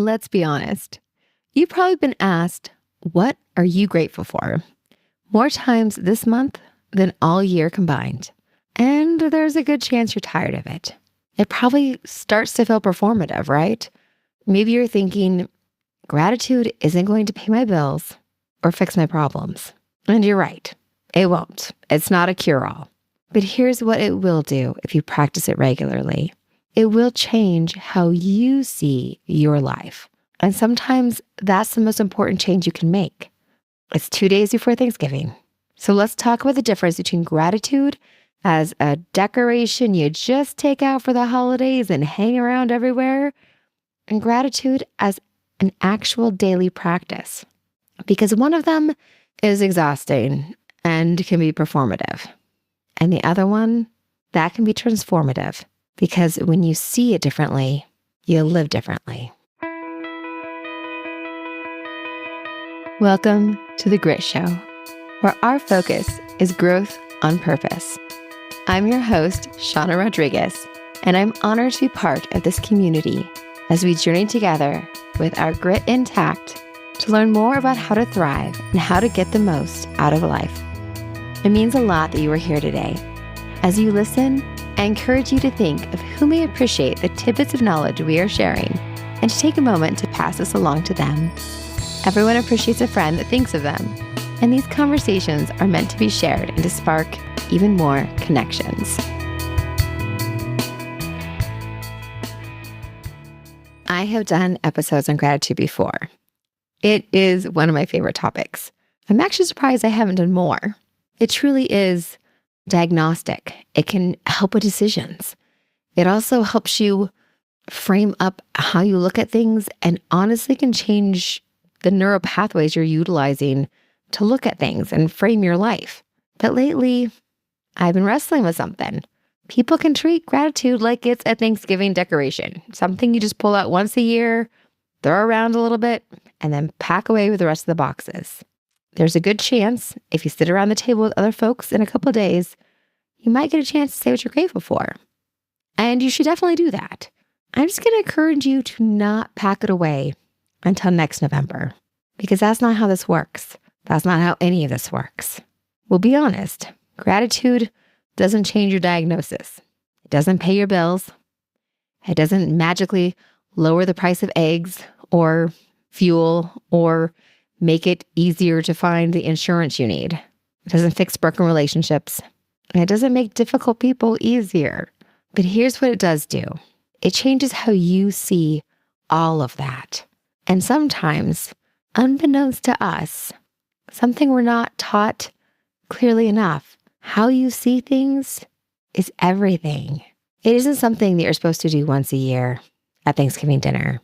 let's be honest. You've probably been asked, what are you grateful for? More times this month than all year combined. And there's a good chance you're tired of it. It probably starts to feel performative, right? Maybe you're thinking, gratitude isn't going to pay my bills or fix my problems. And you're right. It won't. It's not a cure-all. But here's what it will do if you practice it regularly. It will change how you see your life. And sometimes that's the most important change you can make. It's 2 days before Thanksgiving. So let's talk about the difference between gratitude as a decoration you just take out for the holidays and hang around everywhere, and gratitude as an actual daily practice. Because one of them is exhausting and can be performative. And the other one, that can be transformative. Because when you see it differently, you live differently. Welcome to The Grit Show, where our focus is growth on purpose. I'm your host, Shawna Rodrigues, and I'm honored to be part of this community as we journey together with our grit intact to learn more about how to thrive and how to get the most out of life. It means a lot that you are here today. As you listen, I encourage you to think of who may appreciate the tidbits of knowledge we are sharing and to take a moment to pass this along to them. Everyone appreciates a friend that thinks of them, and these conversations are meant to be shared and to spark even more connections. I have done episodes on gratitude before. It is one of my favorite topics. I'm actually surprised I haven't done more. It truly is diagnostic. It can help with decisions. It also helps you frame up how you look at things and honestly can change the neural pathways you're utilizing to look at things and frame your life. But lately, I've been wrestling with something. People can treat gratitude like it's a Thanksgiving decoration, something you just pull out once a year, throw around a little bit, and then pack away with the rest of the boxes. There's a good chance, if you sit around the table with other folks in a couple of days, you might get a chance to say what you're grateful for. And you should definitely do that. I'm just going to encourage you to not pack it away until next November, because that's not how this works. That's not how any of this works. We'll be honest. Gratitude doesn't change your diagnosis. It doesn't pay your bills. It doesn't magically lower the price of eggs or fuel or make it easier to find the insurance you need. It doesn't fix broken relationships. And it doesn't make difficult people easier. But here's what it does do. It changes how you see all of that. And sometimes, unbeknownst to us, something we're not taught clearly enough, how you see things is everything. It isn't something that you're supposed to do once a year at Thanksgiving dinner.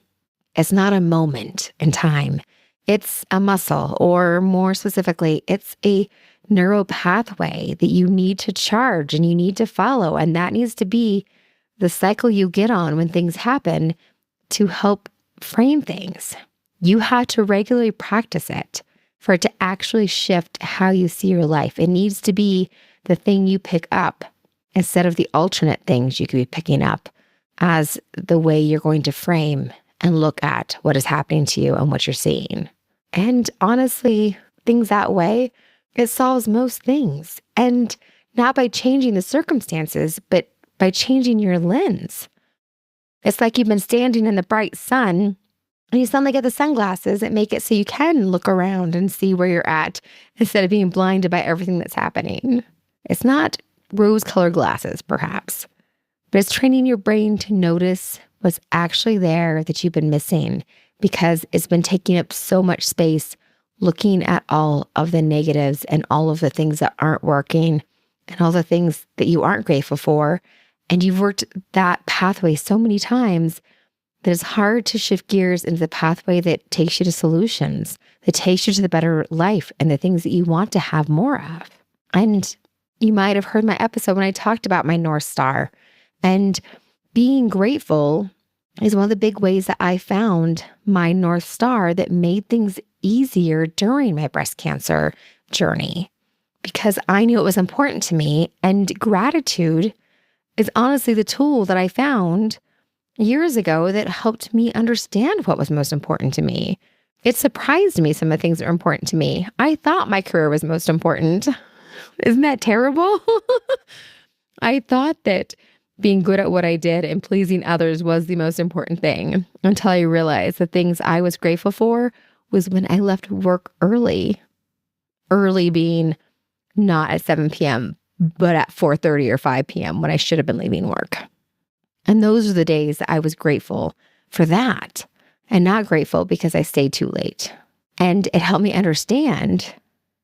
It's not a moment in time. It's a muscle, or more specifically, it's a neural pathway that you need to charge and you need to follow. And that needs to be the cycle you get on when things happen to help frame things. You have to regularly practice it for it to actually shift how you see your life. It needs to be the thing you pick up instead of the alternate things you could be picking up as the way you're going to frame and look at what is happening to you and what you're seeing. And honestly, things that way, it solves most things. And not by changing the circumstances, but by changing your lens. It's like you've been standing in the bright sun and you suddenly get the sunglasses that make it so you can look around and see where you're at instead of being blinded by everything that's happening. It's not rose-colored glasses, perhaps, but it's training your brain to notice what's actually there that you've been missing because it's been taking up so much space looking at all of the negatives and all of the things that aren't working and all the things that you aren't grateful for. And you've worked that pathway so many times that it's hard to shift gears into the pathway that takes you to solutions, that takes you to the better life and the things that you want to have more of. And you might have heard my episode when I talked about my North Star. And being grateful is one of the big ways that I found my North Star that made things easier during my breast cancer journey, because I knew it was important to me. And gratitude is honestly the tool that I found years ago that helped me understand what was most important to me. It surprised me, some of the things that are important to me. I thought my career was most important. Isn't that terrible? I thought that being good at what I did and pleasing others was the most important thing until I realized the things I was grateful for was when I left work early. Early being not at 7 p.m., but at 4:30 or 5 p.m. when I should have been leaving work. And those are the days that I was grateful for that and not grateful because I stayed too late. And it helped me understand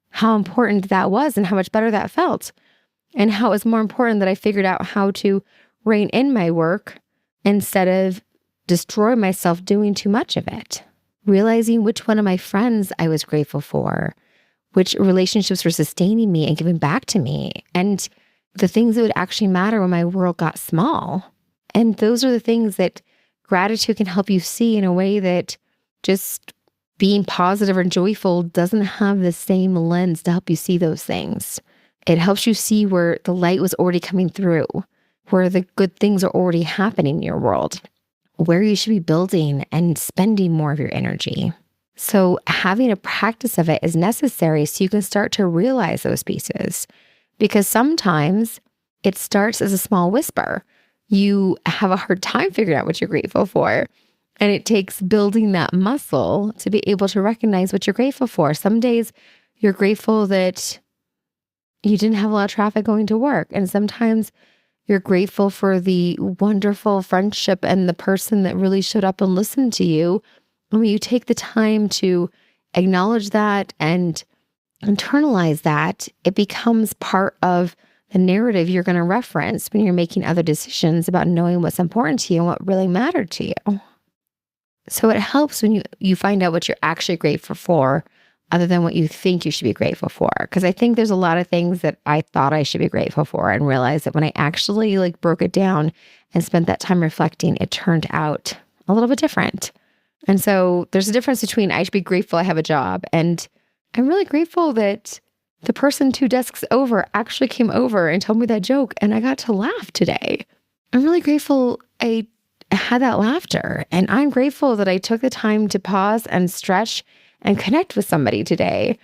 how important that was and how much better that felt. And how it was more important that I figured out how to rein in my work instead of destroy myself doing too much of it. Realizing which one of my friends I was grateful for, which relationships were sustaining me and giving back to me, and the things that would actually matter when my world got small. And those are the things that gratitude can help you see in a way that just being positive or joyful doesn't have the same lens to help you see those things. It helps you see where the light was already coming through, where the good things are already happening in your world, where you should be building and spending more of your energy. So having a practice of it is necessary so you can start to realize those pieces. Because sometimes it starts as a small whisper. You have a hard time figuring out what you're grateful for. And it takes building that muscle to be able to recognize what you're grateful for. Some days you're grateful that you didn't have a lot of traffic going to work. And sometimes you're grateful for the wonderful friendship and the person that really showed up and listened to you. And when you take the time to acknowledge that and internalize that, it becomes part of the narrative you're going to reference when you're making other decisions about knowing what's important to you and what really mattered to you. So it helps when you find out what you're actually grateful for other than what you think you should be grateful for. Because I think there's a lot of things that I thought I should be grateful for and realized that when I actually broke it down and spent that time reflecting, it turned out a little bit different. And so there's a difference between I should be grateful I have a job and I'm really grateful that the person 2 desks over actually came over and told me that joke and I got to laugh today. I'm really grateful I had that laughter, and I'm grateful that I took the time to pause and stretch and connect with somebody today,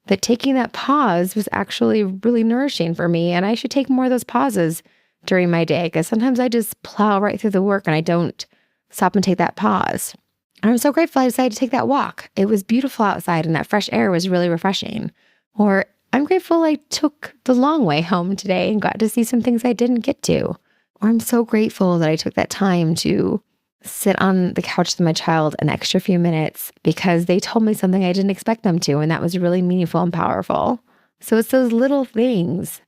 that taking that pause was actually really nourishing for me. And I should take more of those pauses during my day because sometimes I just plow right through the work and I don't stop and take that pause. I'm so grateful I decided to take that walk. It was beautiful outside and that fresh air was really refreshing. Or I'm grateful I took the long way home today and got to see some things I didn't get to. Or I'm so grateful that I took that time to sit on the couch with my child an extra few minutes because they told me something I didn't expect them to, and that was really meaningful and powerful. So it's those little things,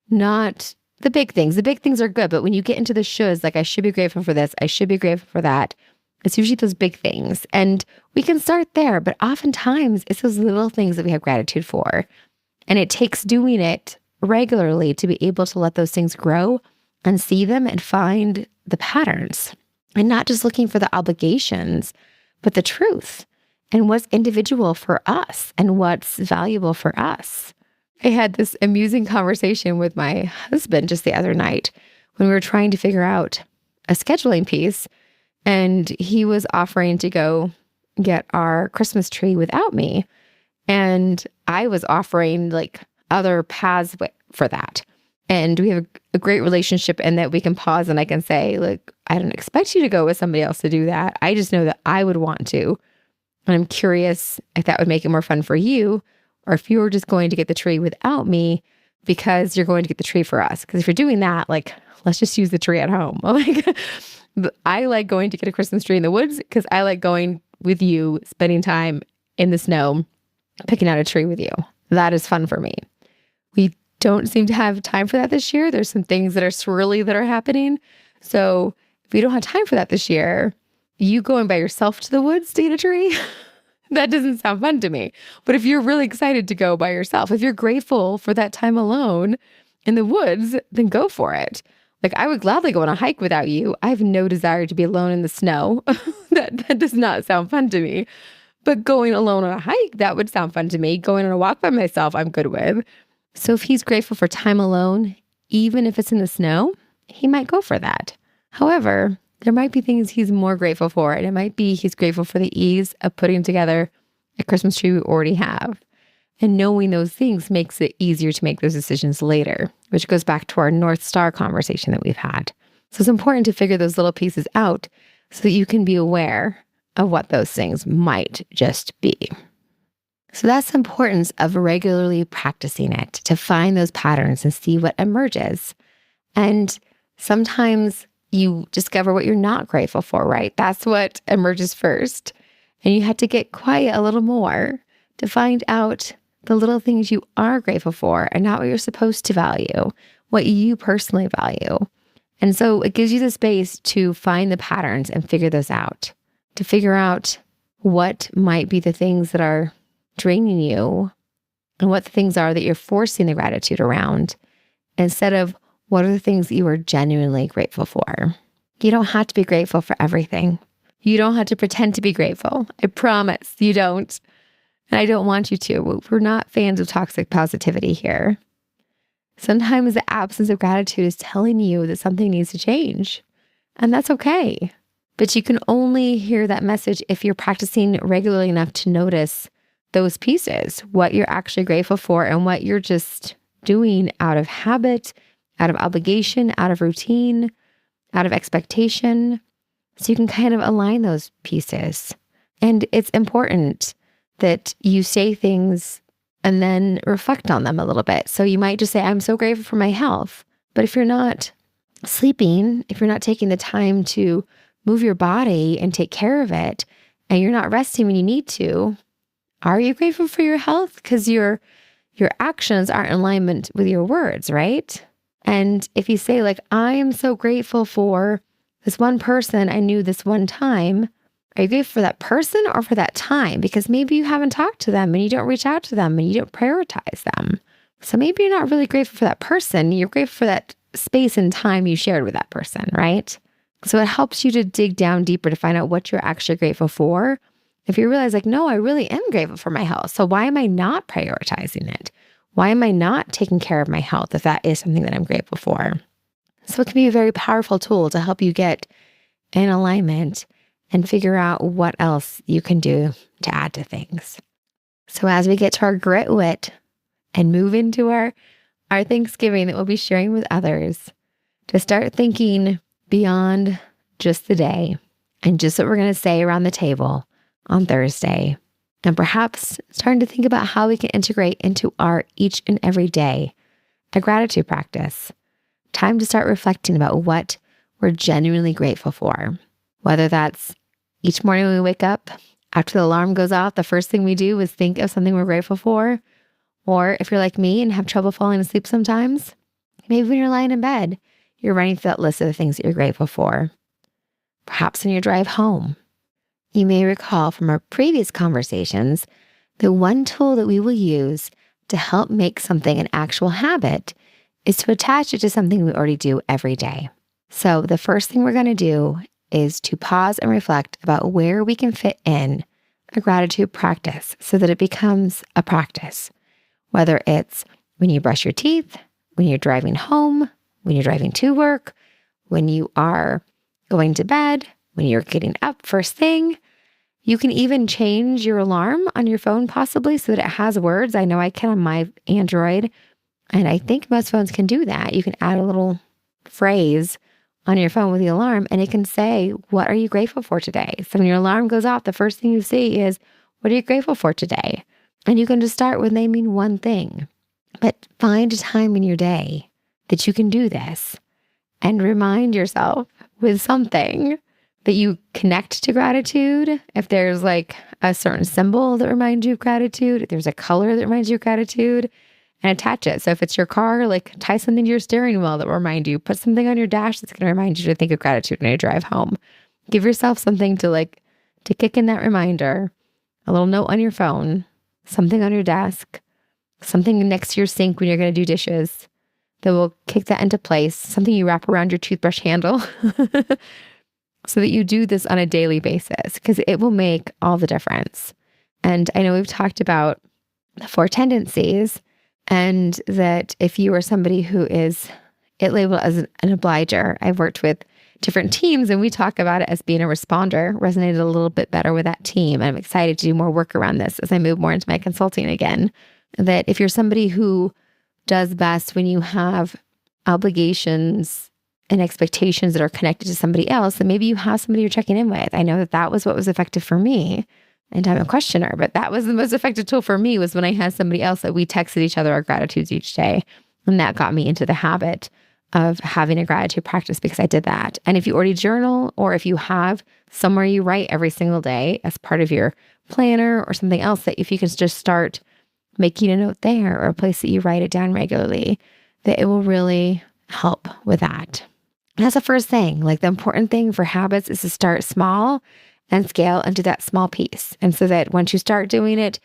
not the big things. The big things are good, but when you get into the shoulds, like I should be grateful for this, I should be grateful for that, it's usually those big things. And we can start there, but oftentimes it's those little things that we have gratitude for. And it takes doing it regularly to be able to let those things grow and see them and find the patterns. And not just looking for the obligations, but the truth and what's individual for us and what's valuable for us. I had this amusing conversation with my husband just the other night when we were trying to figure out a scheduling piece, and he was offering to go get our Christmas tree without me. And I was offering other paths for that. And we have a great relationship in that we can pause and I can say, I don't expect you to go with somebody else to do that. I just know that I would want to. And I'm curious if that would make it more fun for you, or if you were just going to get the tree without me because you're going to get the tree for us. Because if you're doing that, let's just use the tree at home. I like going to get a Christmas tree in the woods because I like going with you, spending time in the snow, picking out a tree with you. That is fun for me. We don't seem to have time for that this year. There's some things that are swirly that are happening. So if we don't have time for that this year, you going by yourself to the woods to get a tree, that doesn't sound fun to me. But if you're really excited to go by yourself, if you're grateful for that time alone in the woods, then go for it. I would gladly go on a hike without you. I have no desire to be alone in the snow. That does not sound fun to me. But going alone on a hike, that would sound fun to me. Going on a walk by myself, I'm good with. So if he's grateful for time alone, even if it's in the snow, he might go for that. However, there might be things he's more grateful for. And it might be he's grateful for the ease of putting together a Christmas tree we already have. And knowing those things makes it easier to make those decisions later, which goes back to our North Star conversation that we've had. So it's important to figure those little pieces out so that you can be aware of what those things might just be. So that's the importance of regularly practicing it to find those patterns and see what emerges. And sometimes you discover what you're not grateful for, right? That's what emerges first. And you have to get quiet a little more to find out the little things you are grateful for and not what you're supposed to value, what you personally value. And so it gives you the space to find the patterns and figure those out, to figure out what might be the things that are draining you and what the things are that you're forcing the gratitude around, instead of what are the things that you are genuinely grateful for. You don't have to be grateful for everything. You don't have to pretend to be grateful. I promise you don't. And I don't want you to. We're not fans of toxic positivity here. Sometimes the absence of gratitude is telling you that something needs to change. And that's okay. But you can only hear that message if you're practicing regularly enough to notice those pieces, what you're actually grateful for and what you're just doing out of habit, out of obligation, out of routine, out of expectation. So you can kind of align those pieces. And it's important that you say things and then reflect on them a little bit. So you might just say, I'm so grateful for my health. But if you're not sleeping, if you're not taking the time to move your body and take care of it, and you're not resting when you need to, are you grateful for your health? Because your actions aren't in alignment with your words, right? And if you say like, I am so grateful for this one person I knew this one time, are you grateful for that person or for that time? Because maybe you haven't talked to them and you don't reach out to them and you don't prioritize them. So maybe you're not really grateful for that person. You're grateful for that space and time you shared with that person, right? So it helps you to dig down deeper to find out what you're actually grateful for. If you realize like, no, I really am grateful for my health. So why am I not prioritizing it? Why am I not taking care of my health if that is something that I'm grateful for? So it can be a very powerful tool to help you get in alignment and figure out what else you can do to add to things. So as we get to our grit wit and move into our Thanksgiving that we'll be sharing with others, to start thinking beyond just the day and just what we're going to say around the table on Thursday. And perhaps starting to think about how we can integrate into our each and every day a gratitude practice. Time to start reflecting about what we're genuinely grateful for. Whether that's each morning when we wake up, after the alarm goes off, the first thing we do is think of something we're grateful for. Or if you're like me and have trouble falling asleep sometimes, maybe when you're lying in bed, you're running through that list of the things that you're grateful for. Perhaps on your drive home. You may recall from our previous conversations that one tool that we will use to help make something an actual habit is to attach it to something we already do every day. So the first thing we're going to do is to pause and reflect about where we can fit in a gratitude practice so that it becomes a practice. Whether it's when you brush your teeth, when you're driving home, when you're driving to work, when you are going to bed, when you're getting up first thing. You can even change your alarm on your phone possibly so that it has words. I know I can on my Android, and I think most phones can do that. You can add a little phrase on your phone with the alarm, and it can say, what are you grateful for today? So when your alarm goes off, the first thing you see is, what are you grateful for today? And you can just start with naming one thing. But find a time in your day that you can do this and remind yourself with something that you connect to gratitude. If there's like a certain symbol that reminds you of gratitude, if there's a color that reminds you of gratitude, and attach it. So if it's your car, like tie something to your steering wheel that will remind you. Put something on your dash that's going to remind you to think of gratitude when you drive home. Give yourself something to kick in that reminder. A little note on your phone, something on your desk, something next to your sink when you're going to do dishes that will kick that into place. Something you wrap around your toothbrush handle so that you do this on a daily basis, because it will make all the difference. And I know we've talked about the 4 tendencies, and that if you are somebody who is labeled as an obliger, I've worked with different teams and we talk about it as being a responder resonated a little bit better with that team. And I'm excited to do more work around this as I move more into my consulting again. That if you're somebody who does best when you have obligations and expectations that are connected to somebody else, then maybe you have somebody you're checking in with. I know that was what was effective for me. And I'm a questioner, but that was the most effective tool for me was when I had somebody else that we texted each other our gratitudes each day. And that got me into the habit of having a gratitude practice because I did that. And if you already journal or if you have somewhere you write every single day as part of your planner or something else, that if you can just start making a note there or a place that you write it down regularly, that it will really help with that. And that's the first thing. Like the important thing for habits is to start small and scale into that small piece. And so that once you start doing it,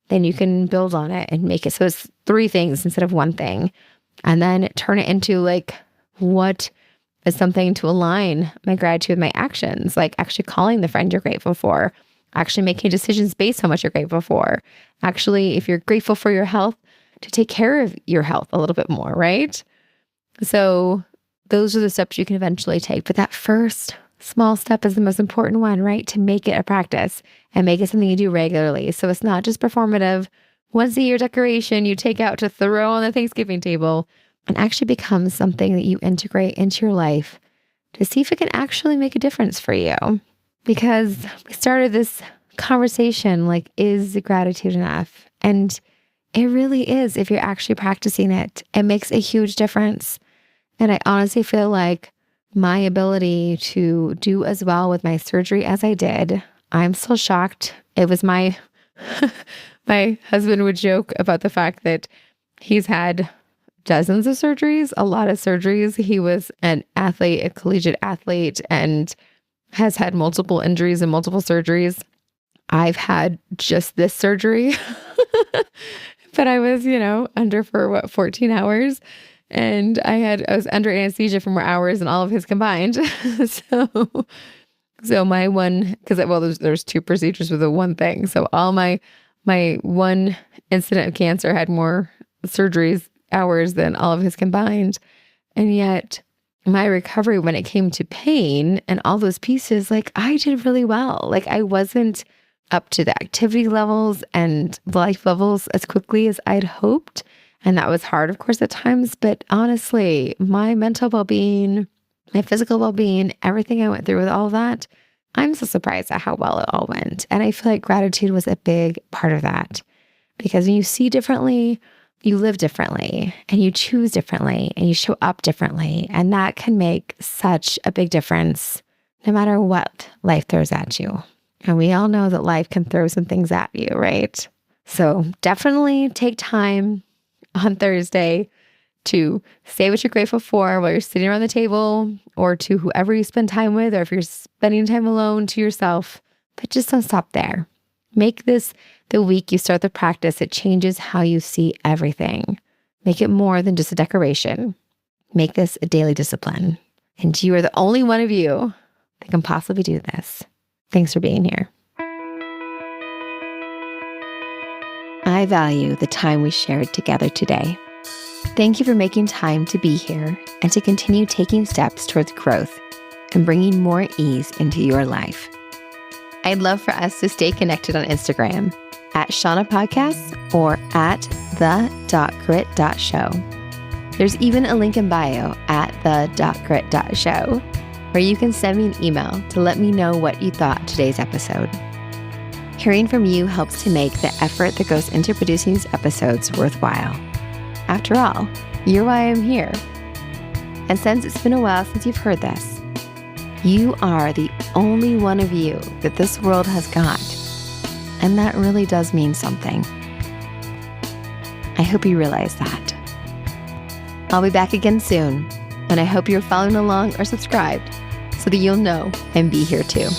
then you can build on it and make it so it's 3 things instead of 1 thing. And then turn it into like, what is something to align my gratitude with my actions? Like actually calling the friend you're grateful for, actually making decisions based on what you're grateful for. Actually, if you're grateful for your health, to take care of your health a little bit more, right? So those are the steps you can eventually take. But that first small step is the most important one, right? To make it a practice and make it something you do regularly. So it's not just performative, once a year decoration you take out to throw on the Thanksgiving table, and actually becomes something that you integrate into your life to see if it can actually make a difference for you. Because we started this conversation like, is gratitude enough? And it really is if you're actually practicing it. It makes a huge difference. And I honestly feel like my ability to do as well with my surgery as I did, I'm still shocked. It was my husband would joke about the fact that he's had dozens of surgeries, a lot of surgeries. He was an athlete, a collegiate athlete, and has had multiple injuries and multiple surgeries. I've had just this surgery, but I was, under for 14 hours. And I was under anesthesia for more hours than all of his combined. So my one, because there's 2 procedures with the one thing. So all my one incident of cancer had more surgeries hours than all of his combined. And yet my recovery when it came to pain and all those pieces, like I did really well. Like I wasn't up to the activity levels and life levels as quickly as I'd hoped. And that was hard, of course, at times. But honestly, my mental well-being, my physical well-being, everything I went through with all of that, I'm so surprised at how well it all went. And I feel like gratitude was a big part of that. Because when you see differently, you live differently, and you choose differently, and you show up differently. And that can make such a big difference no matter what life throws at you. And we all know that life can throw some things at you, right? So definitely take time on Thursday to say what you're grateful for while you're sitting around the table, or to whoever you spend time with, or if you're spending time alone, to yourself. But just don't stop there. Make this the week you start the practice. It changes how you see everything. Make it more than just a decoration. Make this a daily discipline. And you are the only one of you that can possibly do this. Thanks for being here. I value the time we shared together today. Thank you for making time to be here and to continue taking steps towards growth and bringing more ease into your life. I'd love for us to stay connected on Instagram at Shawna Podcasts or at the.grit.show. There's even a link in bio at the.grit.show where you can send me an email to let me know what you thought today's episode. Hearing from you helps to make the effort that goes into producing these episodes worthwhile. After all, you're why I'm here. And since it's been a while since you've heard this, you are the only one of you that this world has got. And that really does mean something. I hope you realize that. I'll be back again soon, and I hope you're following along or subscribed so that you'll know and be here too.